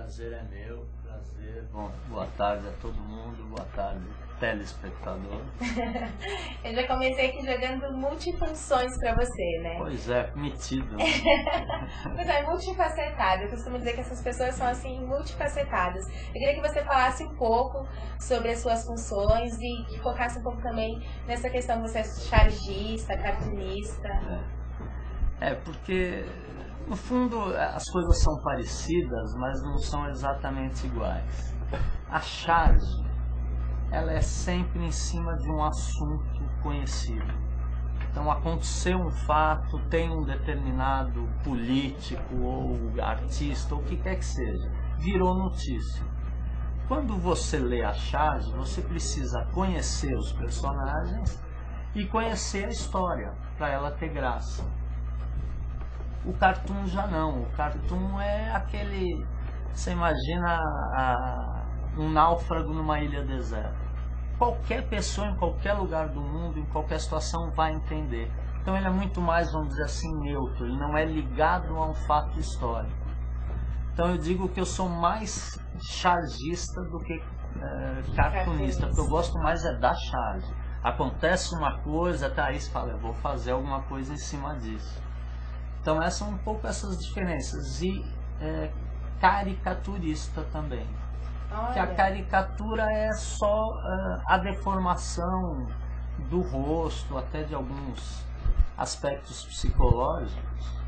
prazer é meu, prazer. Bom, boa tarde a todo mundo, boa tarde, telespectador. Eu já comecei aqui jogando multifunções pra você, né? Pois é, metido. Né? Mas é multifacetado. Eu costumo dizer que essas pessoas são assim, multifacetadas. Eu queria que você falasse um pouco sobre as suas funções e que focasse um pouco também nessa questão de você é chargista, cartunista. Porque no fundo as coisas são parecidas, mas não são exatamente iguais. A charge, ela é sempre em cima de um assunto conhecido. Então aconteceu um fato, tem um determinado político ou artista, ou o que quer que seja, virou notícia. Quando você lê a charge, você precisa conhecer os personagens e conhecer a história, para ela ter graça. O cartoon já não, o cartoon é aquele, você imagina um náufrago numa ilha deserta. Qualquer pessoa em qualquer lugar do mundo, em qualquer situação vai entender. Então ele é muito mais, vamos dizer assim, neutro, ele não é ligado a um fato histórico. Então eu digo que eu sou mais chargista do que cartunista, porque eu gosto mais da charge. Acontece uma coisa, até aí você fala, eu vou fazer alguma coisa em cima disso. Então essas são um pouco essas diferenças. E caricaturista também. Olha. Que a caricatura é só a deformação do rosto, até de alguns aspectos psicológicos,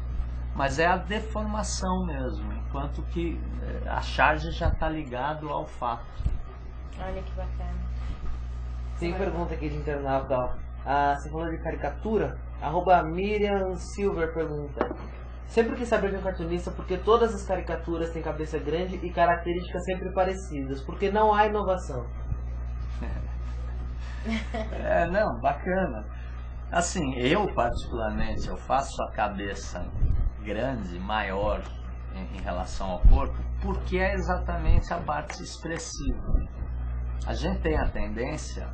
mas é a deformação mesmo, enquanto que a charge já está ligado ao fato. Olha que bacana. Tem pergunta aqui de internauta. Você falou de caricatura? Miriam Silver pergunta: sempre quis saber de um cartunista porque todas as caricaturas têm cabeça grande e características sempre parecidas, porque não há inovação. Não, bacana. Assim, eu particularmente, eu faço a cabeça grande, maior em relação ao corpo, porque é exatamente a parte expressiva. A gente tem a tendência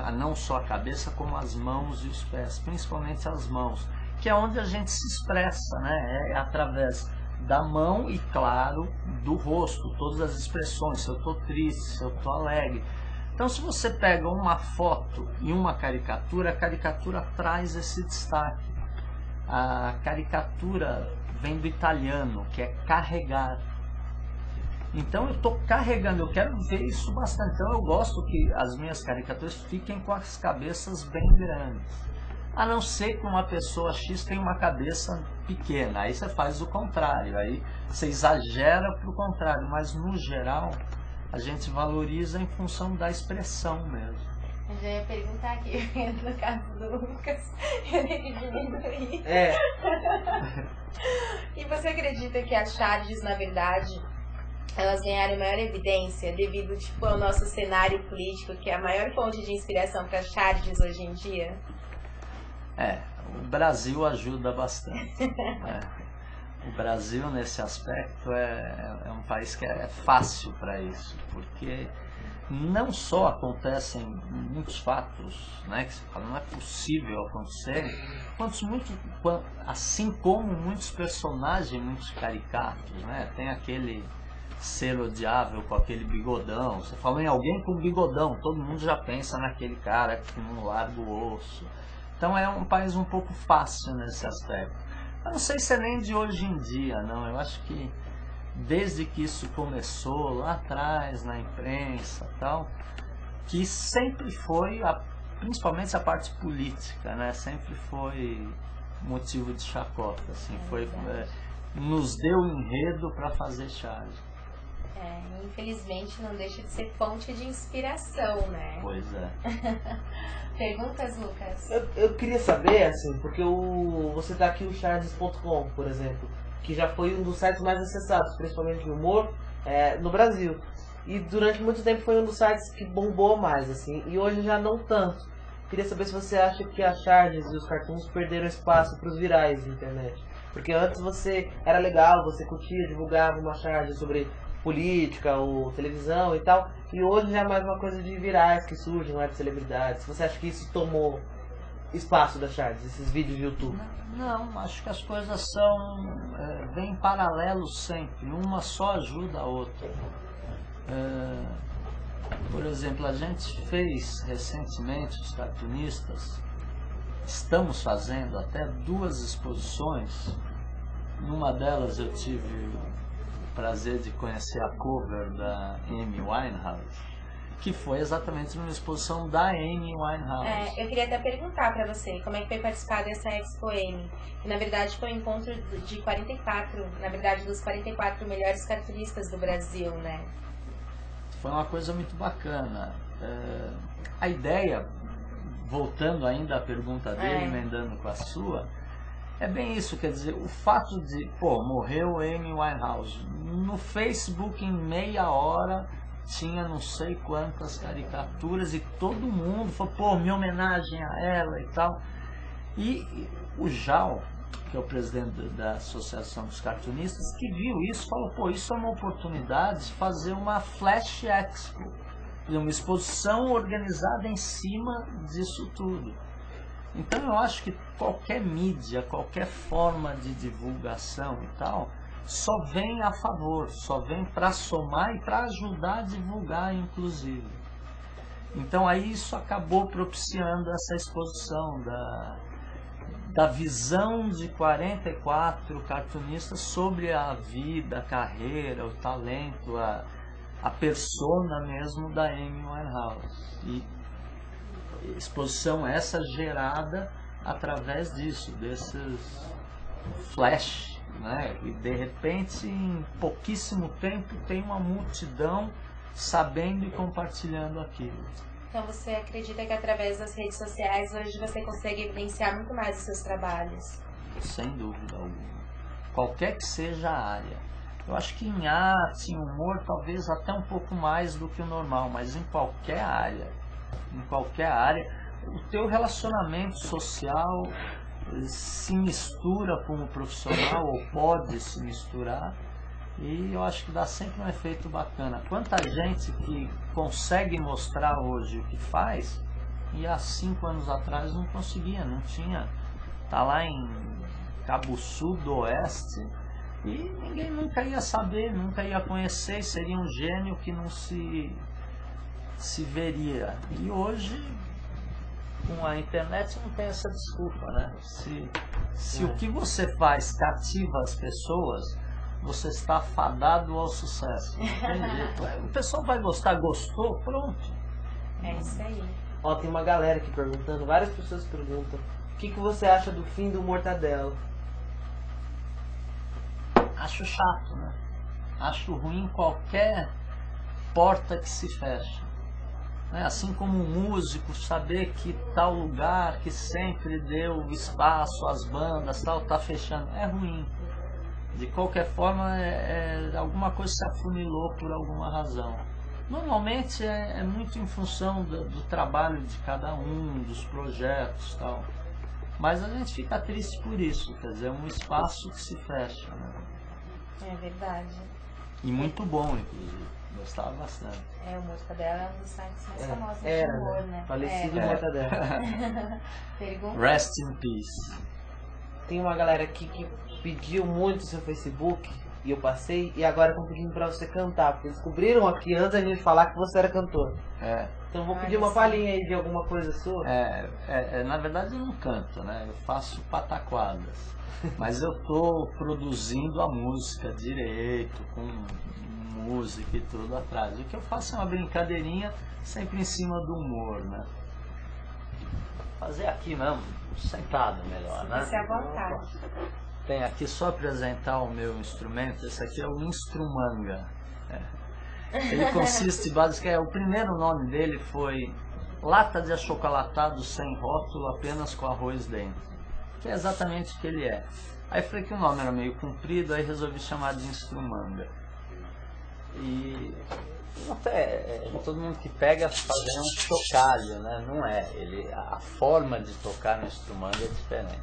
a não só a cabeça, como as mãos e os pés, principalmente as mãos, que é onde a gente se expressa, né? É através da mão e, claro, do rosto, todas as expressões, se eu estou triste, se eu estou alegre. Então, se você pega uma foto e uma caricatura, a caricatura traz esse destaque. A caricatura vem do italiano, que é carregar. Então eu estou carregando, eu quero ver isso bastante. Então eu gosto que as minhas caricaturas fiquem com as cabeças bem grandes. A não ser que uma pessoa X tenha uma cabeça pequena, aí você faz o contrário, aí você exagera para o contrário, mas no geral a gente valoriza em função da expressão mesmo. Eu já ia perguntar aqui, no caso do Lucas, eu tenho que diminuir. E você acredita que as charges, na verdade, elas ganharam maior evidência devido ao nosso cenário político, que é a maior fonte de inspiração para charges hoje em dia? O Brasil ajuda bastante. O Brasil, nesse aspecto, é um país que é fácil para isso, porque não só acontecem muitos fatos, né, que você fala, não é possível acontecer, assim como muitos personagens, muitos caricatos, né, tem aquele ser odiável com aquele bigodão. Você falou em alguém com bigodão, todo mundo já pensa naquele cara que não larga o osso. Então é um país um pouco fácil nesse aspecto. Eu não sei se é nem de hoje em dia, não. Eu acho que desde que isso começou lá atrás na imprensa e tal, que sempre foi, principalmente a parte política, né? Sempre foi motivo de chacota, assim, nos deu enredo para fazer charge. Infelizmente não deixa de ser fonte de inspiração, né? Pois é. Perguntas, Lucas? Eu queria saber, assim, porque você tá aqui o charges.com, por exemplo, que já foi um dos sites mais acessados, principalmente de humor, no Brasil. E durante muito tempo foi um dos sites que bombou mais, assim, e hoje já não tanto. Queria saber se você acha que a charges e os cartoons perderam espaço para os virais na internet. Porque antes era legal, você curtia, divulgava uma charge sobre política ou televisão e tal, e hoje já é mais uma coisa de virais que surgem, não é de celebridades. Você acha que isso tomou espaço da Charles, esses vídeos do YouTube? Não, acho que as coisas vêm em paralelo sempre, uma só ajuda a outra. Por exemplo, a gente fez recentemente, os cartunistas, estamos fazendo até 2 exposições. Numa delas eu tive o prazer de conhecer a cover da Amy Winehouse, que foi exatamente uma exposição da Amy Winehouse. Eu queria até perguntar para você, como é que foi participar dessa Expo Amy? Que na verdade foi um encontro de 44, na verdade dos 44 melhores cartunistas do Brasil, né? Foi uma coisa muito bacana. A ideia, voltando ainda à pergunta dele, emendando com a sua, é bem isso, quer dizer, o fato de, morreu Amy Winehouse, no Facebook em meia hora tinha não sei quantas caricaturas e todo mundo falou, minha homenagem a ela e tal. E o Jal, que é o presidente da Associação dos Cartunistas, que viu isso, falou, isso é uma oportunidade de fazer uma Flash Expo, uma exposição organizada em cima disso tudo. Então eu acho que qualquer mídia, qualquer forma de divulgação e tal, só vem a favor, só vem para somar e para ajudar a divulgar, inclusive. Então aí isso acabou propiciando essa exposição da visão de 44 cartunistas sobre a vida, a carreira, o talento, a persona mesmo da Amy Winehouse. E exposição essa gerada através disso, desses flash, né? E de repente em pouquíssimo tempo tem uma multidão sabendo e compartilhando aquilo. Então você acredita que através das redes sociais hoje você consegue evidenciar muito mais os seus trabalhos? Sem dúvida alguma. Qualquer que seja a área. Eu acho que em arte, em humor, talvez até um pouco mais do que o normal, mas em qualquer área, o teu relacionamento social se mistura com o profissional, ou pode se misturar, e eu acho que dá sempre um efeito bacana. Quanta gente que consegue mostrar hoje o que faz, e há 5 anos atrás não conseguia, não tinha. Tá lá em Cabo Sul do Oeste, e ninguém nunca ia saber, nunca ia conhecer, seria um gênio que não se veria. E hoje, com a internet, não tem essa desculpa, né? Se o que você faz cativa as pessoas, você está fadado ao sucesso. Não tem jeito. O pessoal vai gostar, gostou, pronto. É isso aí. Ó, tem uma galera aqui perguntando, várias pessoas perguntam, o que você acha do fim do Mortadelo? Acho chato, né? Acho ruim qualquer porta que se fecha. Assim como um músico saber que tal lugar que sempre deu espaço às bandas, tal, tá fechando, é ruim. De qualquer forma, alguma coisa se afunilou por alguma razão. Normalmente é muito em função do trabalho de cada um, dos projetos, tal. Mas a gente fica triste por isso, quer dizer, é um espaço que se fecha, né? É verdade. E muito bom, inclusive. Gostava bastante. O Mortadelo é um dos sites mais famosos de humor, né? Falecido Mortadelo. Pergunta? Rest in peace. Tem uma galera aqui que pediu muito o seu Facebook, e eu passei, e agora estão pedindo pra você cantar, porque descobriram aqui antes da gente falar que você era cantor. Então vou pedir uma palhinha aí de alguma coisa sua. Na verdade eu não canto, né? Eu faço pataquadas. Mas eu tô produzindo a música direito, com música e tudo atrás. O que eu faço é uma brincadeirinha sempre em cima do humor, né? Fazer aqui mesmo, sentado melhor, né? Você é à vontade. Tem aqui só apresentar o meu instrumento. Esse aqui é o instrumanga. Ele consiste basicamente, o primeiro nome dele foi lata de achocolatado sem rótulo, apenas com arroz dentro, que é exatamente o que ele é. Aí falei que o nome era meio comprido, aí resolvi chamar de instrumanga. E todo mundo que pega fazer um chocalho, né? Não é. A forma de tocar no instrumanga é diferente.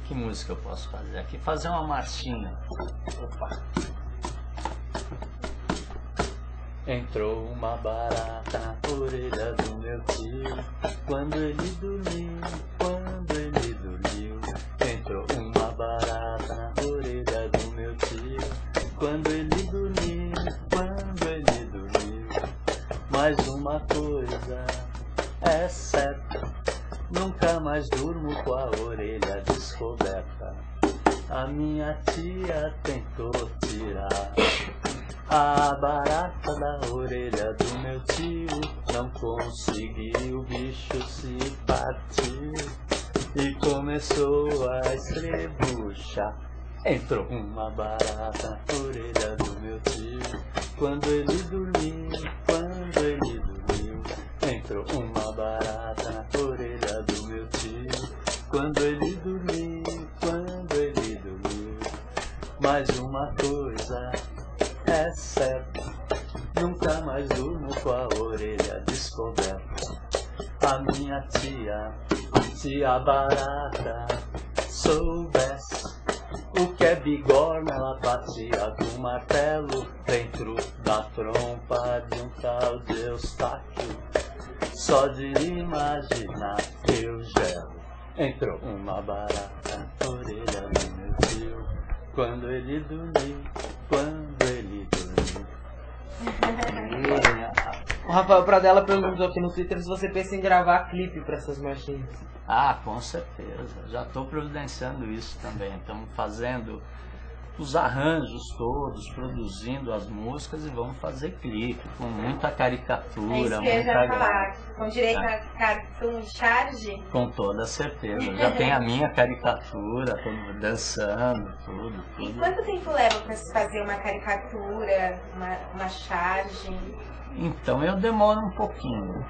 Que música eu posso fazer aqui? Fazer uma marchinha. Opa! Entrou uma barata na orelha do meu tio. Quando ele dormiu, entrou uma barata na orelha do meu tio. Quando ele dormiu, mais uma coisa é certa, nunca mais durmo com a orelha descoberta. A minha tia tentou tirar a barata da orelha do meu tio, não conseguiu, o bicho se partiu e começou a estrebuchar. Entrou uma barata na orelha do meu tio. Quando ele dormiu, entrou uma barata na orelha do meu tio. Quando ele dormiu, mais uma coisa é certa, nunca mais durmo com a orelha descoberta. A minha tia barata, soubesse o que é bigorna, ela batia com martelo dentro da trompa de um tal de Eustáquio. Só de imaginar eu gelo. Entrou uma barata na orelha do meu tio. Quando ele dormiu, O Rafael Pradella perguntou aqui no Twitter se você pensa em gravar clipe para essas marchinhas. Ah, com certeza. Já estou providenciando isso também. Estamos fazendo os arranjos todos, produzindo as músicas e vamos fazer clipe com muita caricatura. É isso que eu já falar. Com direito a cartoon charge? Com toda certeza. Já tem a minha caricatura, todo dançando, tudo. E quanto tempo leva para se fazer uma caricatura, uma charge? Então, eu demoro um pouquinho.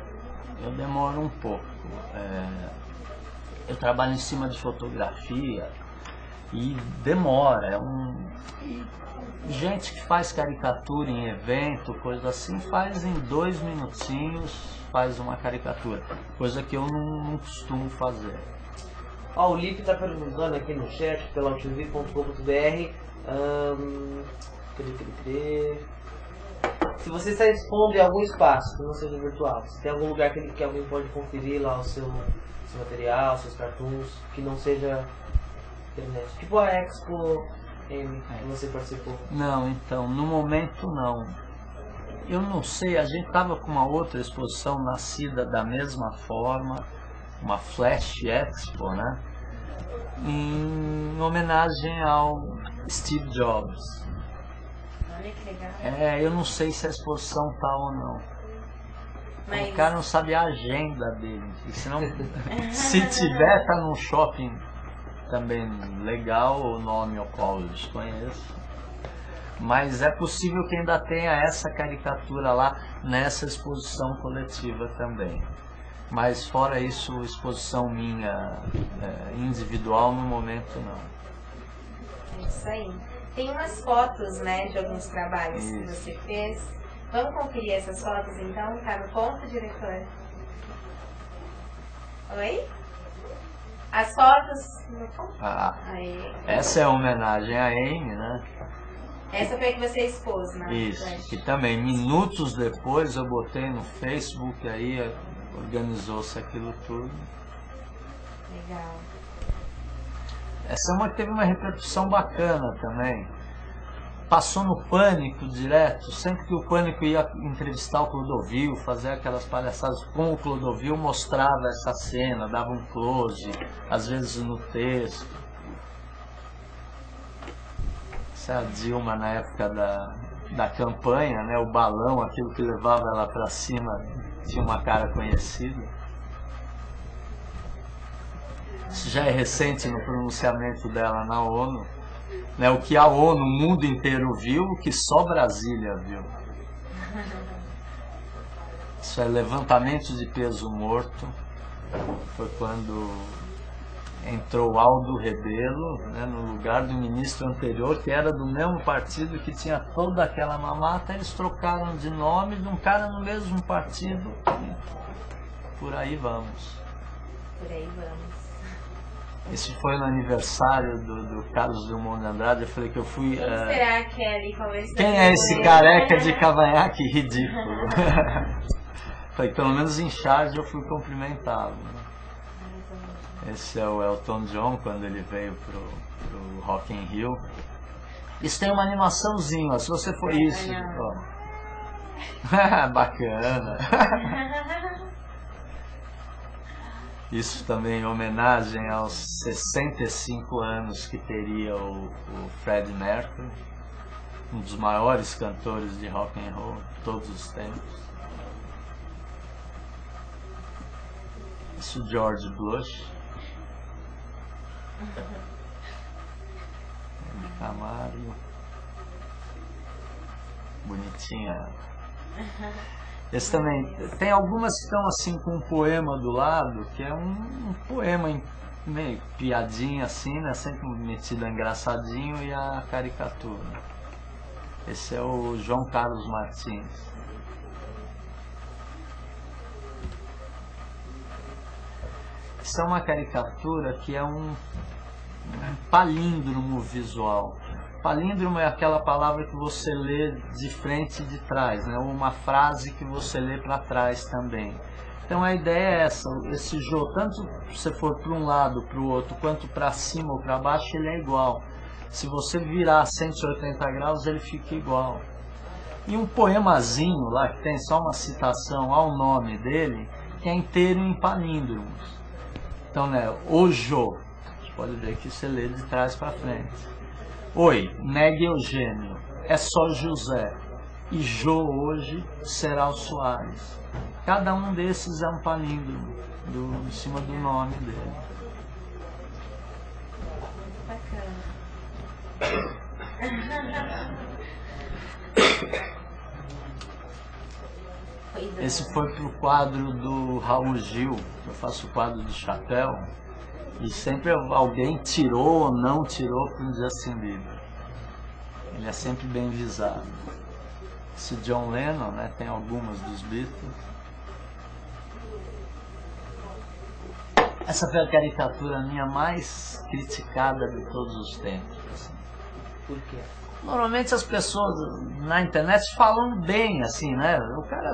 Eu trabalho em cima de fotografia e demora. E gente que faz caricatura em evento, coisa assim, faz em 2 minutinhos, faz uma caricatura. Coisa que eu não costumo fazer. Ó, o Lipe tá perguntando aqui no chat, pela tv.com.br. Se você está expondo em algum espaço, que não seja virtual, se tem algum lugar que alguém pode conferir lá o seu material, seus cartoons, que não seja internet. Tipo a Expo M que você participou. Não, então, no momento não. Eu não sei, a gente tava com uma outra exposição nascida da mesma forma, uma Flash Expo, né? Em homenagem ao Steve Jobs. Olha que legal. Eu não sei se a exposição tá ou não. Mas... O cara não sabe a agenda dele. Senão, se tiver, tá num shopping também legal, o nome ao qual eu desconheço. Mas é possível que ainda tenha essa caricatura lá nessa exposição coletiva também. Mas fora isso, exposição minha individual no momento não. É isso aí. Tem umas fotos, né, de alguns trabalhos que você fez. Vamos conferir essas fotos então? Tá no ponto, diretor? Oi? As fotos no ponto? Aí. Essa é a homenagem à Amy, né? Essa foi a que você expôs, né? Isso, que também minutos depois eu botei no Facebook, aí organizou-se aquilo tudo. Legal. Essa é uma que teve uma repercussão bacana também. Passou no Pânico direto, sempre que o Pânico ia entrevistar o Clodovil, fazer aquelas palhaçadas com o Clodovil, mostrava essa cena, dava um close, às vezes no texto. Essa é a Dilma na época da campanha, né? O balão, aquilo que levava ela para cima, tinha uma cara conhecida. Isso já é recente no pronunciamento dela na ONU. Né, o que a ONU, o mundo inteiro viu, o que só Brasília viu. Isso é levantamento de peso morto. Foi quando entrou Aldo Rebelo, né, no lugar do ministro anterior, que era do mesmo partido, que tinha toda aquela mamata. Eles trocaram de nome de um cara no mesmo partido. Por aí vamos. Por aí vamos. Esse foi no aniversário do Carlos Drummond de Andrade. Eu falei que eu fui... Quem será que é ali conversando? Quem é esse careca de cavanhaque ridículo? Falei, pelo menos em charge eu fui cumprimentá-lo. Esse é o Elton John, quando ele veio pro Rock in Rio. Isso tem uma animaçãozinha, ó, se você for isso. Ó. Bacana. Isso também em homenagem aos 65 anos que teria o Freddie Mercury, um dos maiores cantores de rock and roll de todos os tempos. Isso George Bush. Camargo. Bonitinha. Esse também. Tem algumas que estão assim com um poema do lado, que é um poema meio piadinha assim, né? Sempre metido engraçadinho, e a caricatura. Esse é o João Carlos Martins. Isso é uma caricatura que é um palíndromo visual. Palíndromo é aquela palavra que você lê de frente e de trás, né? Ou uma frase que você lê para trás também. Então a ideia é essa, esse jogo, tanto se você for para um lado, para o outro, quanto para cima ou para baixo, ele é igual. Se você virar 180 graus, ele fica igual. E um poemazinho lá, que tem só uma citação ao nome dele, que é inteiro em palíndromos. Então, né, o Jô, você pode ver que você lê de trás para frente. Oi, negue Eugênio, é só José, e Jô hoje será o Soares. Cada um desses é um palíndromo em cima do nome dele. Bacana. Esse foi pro quadro do Raul Gil, eu faço o quadro de chapéu, e sempre alguém tirou ou não tirou para um Justin Bieber. Ele é sempre bem visado. Esse John Lennon, né, tem algumas dos Beatles. Essa foi a caricatura minha mais criticada de todos os tempos. Assim. Por quê? Normalmente as pessoas na internet falam bem, assim, né? O cara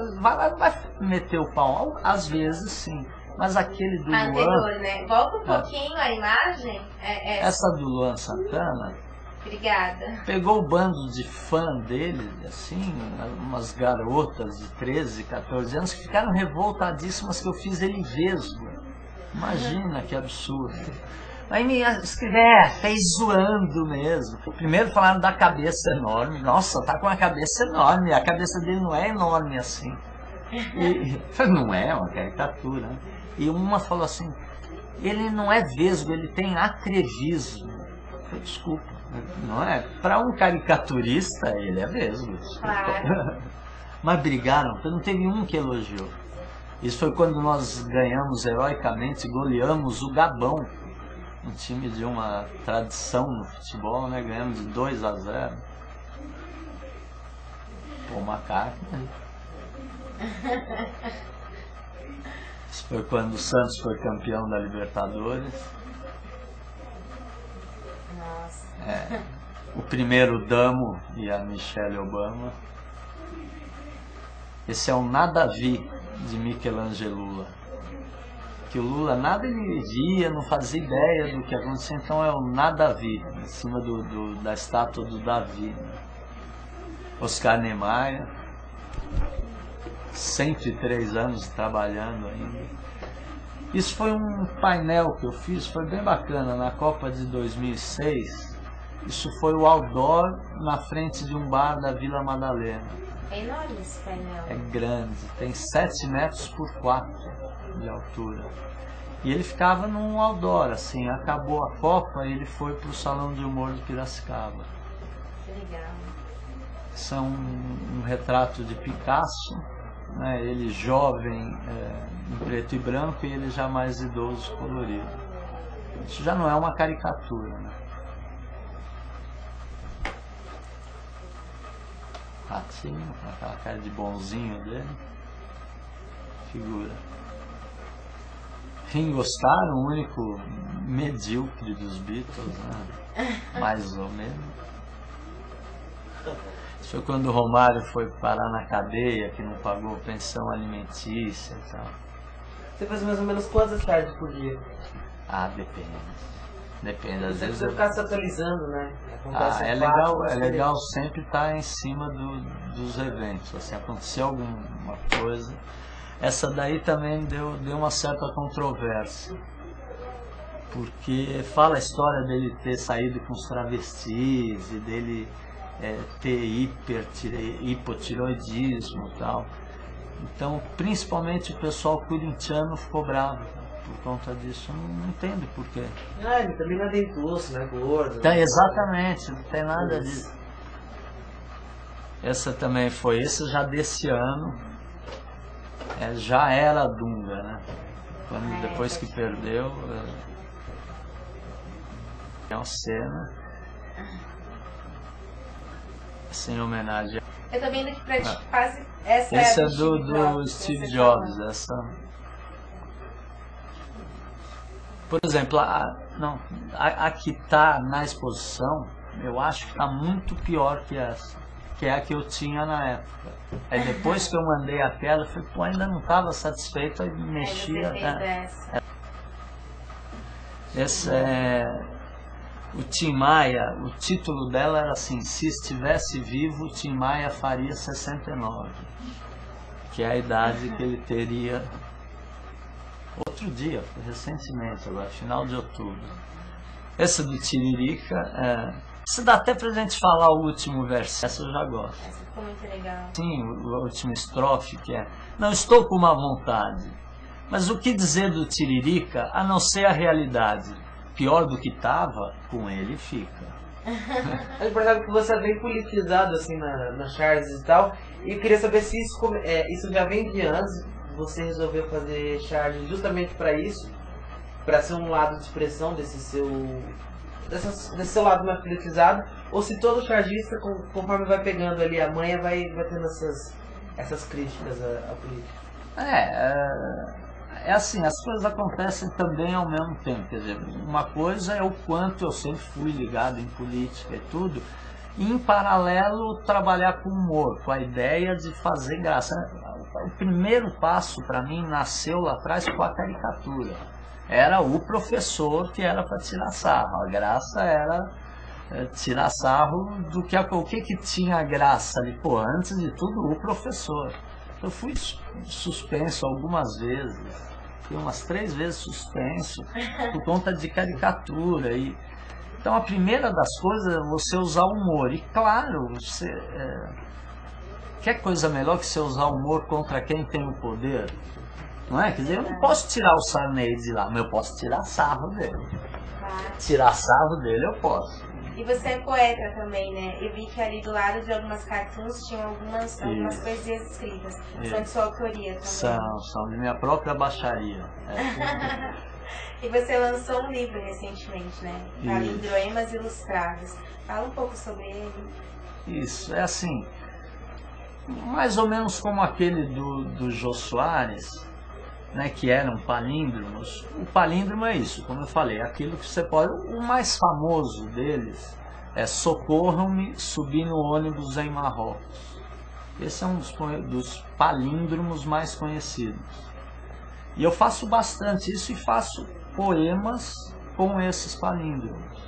vai meter o pau, às vezes sim. Mas aquele do Luan... né? Volta um pouquinho a imagem. Essa do Luan Santana... Obrigada. Pegou o bando de fã dele, assim, umas garotas de 13, 14 anos que ficaram revoltadíssimas que eu fiz ele vesgo. Imagina que absurdo. Aí me escreveram, fez zoando mesmo. Primeiro falaram da cabeça enorme. Nossa, tá com a cabeça enorme. A cabeça dele não é enorme assim. E não é uma caricatura. Né? E uma falou assim, ele não é vesgo, ele tem atrevismo. Eu falei, desculpa, não é? Para um caricaturista, ele é vesgo. Claro. Mas brigaram, porque não teve um que elogiou. Isso foi quando nós ganhamos heroicamente, goleamos o Gabão. Um time de uma tradição no futebol, né? Ganhamos de 2-0. Pô, macaco, né? Isso foi quando o Santos foi campeão da Libertadores. Nossa. O primeiro Damo e a Michelle Obama. Esse é o Nada Vi de Michelangelo. Que o Lula nada ele via, não fazia ideia do que acontecia, então é o Nada Vi, em cima da estátua do Davi. Né? Oscar Niemeyer, 103 anos trabalhando ainda. Isso foi um painel que eu fiz, foi bem bacana, na Copa de 2006. Isso foi o outdoor na frente de um bar da Vila Madalena. É enorme esse painel. É grande, tem 7 metros por 4 de altura. E ele ficava num outdoor, assim, acabou a Copa e ele foi pro Salão de Humor de Piracicaba. Que legal. Isso é um retrato de Picasso, né? Ele jovem, em preto e branco, e ele já mais idoso, colorido. Isso já não é uma caricatura, né? Ratinho, com aquela cara de bonzinho dele. Figura. Ringo Starr, o único medíocre dos Beatles, né? Mais ou menos. Isso foi quando o Romário foi parar na cadeia, que não pagou pensão alimentícia e tal. Você faz mais ou menos quantas charges por dia? Ah, depende. Depende, às Você vezes precisa ficar se atualizando, né? Acontece é fatos, legal sempre estar em cima dos eventos. Assim, aconteceu alguma coisa. Essa daí também deu uma certa controvérsia. Porque fala a história dele ter saído com os travestis e dele ter hipotireoidismo e tal. Então, principalmente o pessoal corintiano ficou bravo por conta disso. Eu não entendo por quê. Ele também não é dentuço, né? Gordo. Então, exatamente, não tem nada disso. Essa também foi, esse já desse ano. Já era Dunga, né? Depois que perdeu. É uma cena. Sem homenagem. Eu tô vendo que pra ti quase essa Esse é é do Steve Jobs. Por exemplo, a que está na exposição, eu acho que está muito pior que essa, que é a que eu tinha na época. Aí depois que eu mandei a tela, eu falei, pô, ainda não estava satisfeito, aí mexia. Esse é o Tim Maia, o título dela era assim: se estivesse vivo, o Tim Maia faria 69, que é a idade que ele teria outro dia, recentemente, agora, final de outubro. Essa do Tiririca, isso dá até pra gente falar o último verso, essa eu já gosto. Essa ficou muito legal. Sim, o último estrofe, que é: não estou com uma vontade, mas o que dizer do Tiririca a não ser a realidade? Pior do que estava, com ele fica. É importante que você é bem politizado assim na Charles e tal. E eu queria saber se isso já vem de antes. Você resolveu fazer Charles justamente para isso, para ser um lado de expressão desse seu lado mais politizado, ou se todo chargista, conforme vai pegando ali a manha, vai tendo essas críticas à política. É assim, as coisas acontecem também ao mesmo tempo. Quer dizer, uma coisa é o quanto eu sempre fui ligado em política e tudo, e em paralelo trabalhar com humor, com a ideia de fazer graça. O primeiro passo para mim nasceu lá atrás com a caricatura. Era o professor que era para tirar sarro. A graça era tirar sarro do que o que tinha graça ali. Pô, antes de tudo, o professor. Eu fui suspenso algumas vezes. Fui umas 3 vezes suspenso por conta de caricatura. Então a primeira das coisas é você usar humor. E claro, quer coisa melhor que você usar humor contra quem tem o poder? Não é? Quer dizer, eu não posso tirar o Sarney de lá, mas eu posso tirar sarro dele. Tirar sarro dele eu posso. E você é poeta também, né? Eu vi que ali do lado de algumas cartoons tinham algumas poesias escritas. São de sua autoria também. São de minha própria baixaria. E você lançou um livro recentemente, né? Palindroemas Ilustrados. Fala um pouco sobre ele. Isso, é assim, mais ou menos como aquele do Jô Soares, né, que eram palíndromos. O palíndromo é isso, como eu falei, aquilo que você pode... O mais famoso deles é Socorram-me, subi no ônibus em Marrocos. Esse é um dos palíndromos mais conhecidos. E eu faço bastante isso e faço poemas com esses palíndromos,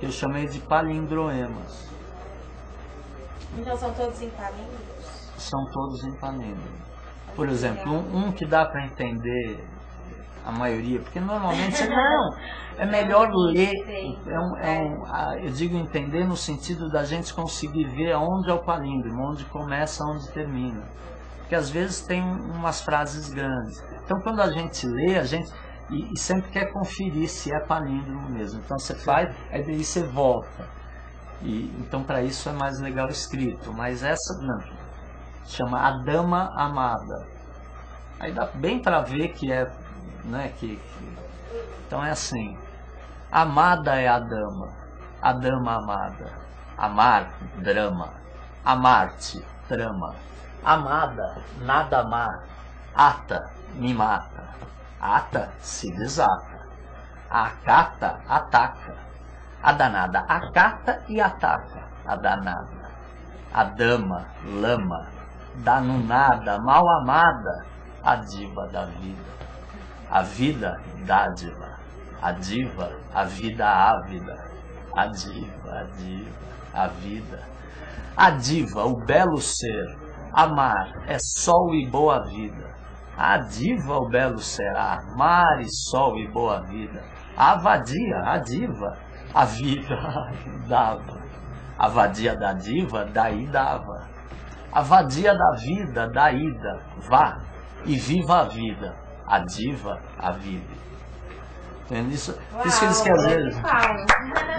que eu chamei de palindroemas. Então são todos em palíndromos? São todos em palíndromos. Por exemplo, um que dá para entender a maioria, porque normalmente não, é melhor ler, eu digo entender no sentido da gente conseguir ver onde é o palíndromo, onde começa, onde termina. Porque às vezes tem umas frases grandes. Então quando a gente lê, e sempre quer conferir se é palíndromo mesmo. Então você faz, aí daí você volta. Então para isso é mais legal escrito, mas essa não. Chama A Dama Amada. Aí dá bem para ver que é, né, então é assim: amada é a dama amada, amar, drama, amar-te, trama, amada, nada amar, ata, me mata, ata, se desata, A acata, ataca. A danada acata e ataca. A danada. A dama, lama. Danunada, mal amada. A diva da vida. A vida, dádiva. A diva, a vida ávida. A diva, a vida. A diva, o belo ser. Amar é sol e boa vida. A diva, o belo ser. Amar e sol e boa vida. A vadia, a diva, a vida dava. A vadia da diva, daí dava. A vadia da vida, da ida, vá e viva a vida. A diva, a vida. Entende? Isso que eles querem dizer.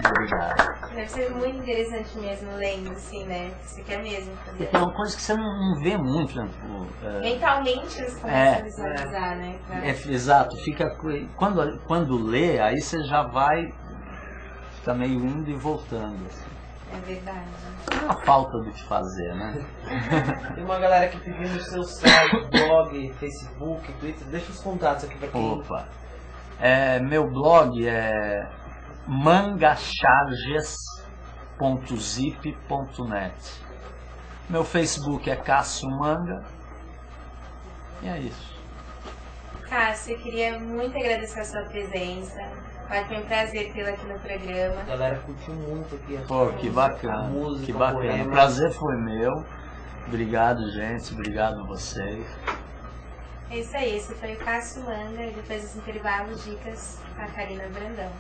Obrigado. Deve ser muito interessante mesmo, lendo, assim, né? Você quer mesmo fazer. É uma coisa que você não vê muito. Né? Mentalmente eles começam a visualizar, né? Exato. Quando lê, aí você já vai. Fica meio indo e voltando. Assim. É verdade. É uma falta do que fazer, né? Tem uma galera que pediu no seu site, blog, Facebook, Twitter. Deixa os contatos aqui pra quem. Opa. Meu blog é mangacharges.zip.net. Meu Facebook é Cássio Manga. E é isso. Cássio, eu queria muito agradecer a sua presença. Foi um prazer tê-la aqui no programa. A galera curtiu muito aqui. Pô, que bacana. A música, que bacana. Poema. O prazer foi meu. Obrigado, gente. Obrigado a vocês. É isso aí. Esse foi o Cássio Manga. E depois dos intervalos, dicas com a Karina Brandão.